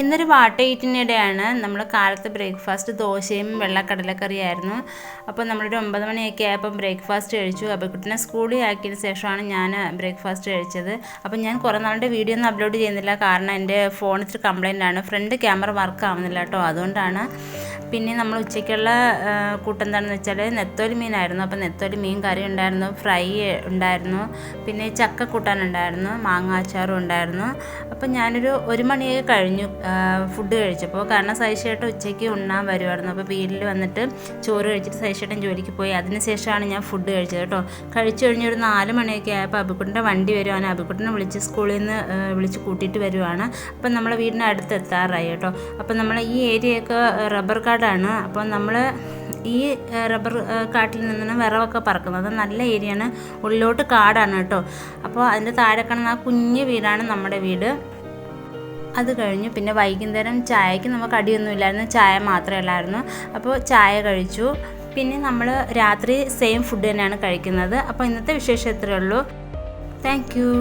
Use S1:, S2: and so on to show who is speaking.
S1: ഇന്നൊരു വാട്ടയിറ്റിനിടെയാണ് നമ്മൾ കാലത്ത് ബ്രേക്ക്ഫാസ്റ്റ് ദോശയും വെള്ളക്കടലക്കറിയായിരുന്നു. അപ്പോൾ നമ്മളൊരു 9 മണിയൊക്കെ ആയപ്പോൾ ബ്രേക്ക്ഫാസ്റ്റ് കഴിച്ചു. അബിക്കുട്ടിനെ സ്കൂളിൽ ആക്കിയതിന് ശേഷമാണ് ഞാൻ ബ്രേക്ക്ഫാസ്റ്റ് കഴിച്ചത്. അപ്പോൾ ഞാൻ കുറേ നാളിൻ്റെ വീഡിയോ ഒന്നും അപ്ലോഡ് ചെയ്യുന്നില്ല, കാരണം എൻ്റെ ഫോൺ ഇത്തിരി കംപ്ലൈൻ്റ് ആണ്, ഫ്രണ്ട് ക്യാമറ വർക്ക് ആവുന്നില്ല കേട്ടോ, അതുകൊണ്ടാണ്. പിന്നെ നമ്മൾ ഉച്ചയ്ക്കുള്ള കൂട്ടെന്താണെന്ന് വെച്ചാൽ നെത്തോലി മീനായിരുന്നു. അപ്പോൾ നെത്തോലി മീൻ കറി ഉണ്ടായിരുന്നു, ഫ്രൈ ഉണ്ടായിരുന്നു, പിന്നെ ചക്ക കൂട്ടാനുണ്ടായിരുന്നു, മാങ്ങ അച്ചാറും ഉണ്ടായിരുന്നു. അപ്പോൾ ഞാനൊരു 1 മണിയൊക്കെ കഴിഞ്ഞു ഫുഡ് കഴിച്ചപ്പോൾ, കാരണം സൈഷേട്ടൻ ഉച്ചയ്ക്ക് ഉണ്ണാൻ വരുമായിരുന്നു. അപ്പോൾ വീട്ടിൽ വന്നിട്ട് ചോറ് കഴിച്ചിട്ട് സൈഷേട്ടൻ ജോലിക്ക് പോയി, അതിന് ശേഷമാണ് ഞാൻ ഫുഡ് കഴിച്ചത് കേട്ടോ. കഴിച്ചു കഴിഞ്ഞൊരു 4 മണിയൊക്കെ ആയപ്പോൾ അബിക്കുട്ടൻ്റെ വണ്ടി വരുവാണ്. അബിക്കുട്ടനെ വിളിച്ച് സ്കൂളിൽ നിന്ന് വിളിച്ച് കൂട്ടിയിട്ട് വരുവാണ്. അപ്പം നമ്മളെ വീടിൻ്റെ അടുത്ത് എത്താറായി കേട്ടോ. അപ്പം നമ്മൾ ഈ ഏരിയയൊക്കെ റബ്ബർ കാടാണ്. അപ്പോൾ നമ്മൾ ഈ റബ്ബർ കാട്ടിൽ നിന്നാണ് വിറവൊക്കെ പറക്കുന്നത്. നല്ല ഏരിയയാണ്, ഉള്ളിലോട്ട് കാടാണ് കേട്ടോ. അപ്പോൾ അതിൻ്റെ താഴെ കാണുന്ന ആ കുഞ്ഞ് വീടാണ് നമ്മുടെ വീട്. അത് കഴിഞ്ഞു പിന്നെ വൈകുന്നേരം ചായക്ക് നമുക്ക് കടിയൊന്നുമില്ലായിരുന്നു, ചായ മാത്രമേ ഉള്ളായിരുന്നു. അപ്പോൾ ചായ കഴിച്ചു. പിന്നെ നമ്മൾ രാത്രി സെയിം ഫുഡ് തന്നെയാണ് കഴിക്കുന്നത്. അപ്പോൾ ഇന്നത്തെ വിശേഷം ഇത്രയേ ഉള്ളൂ. Thank you.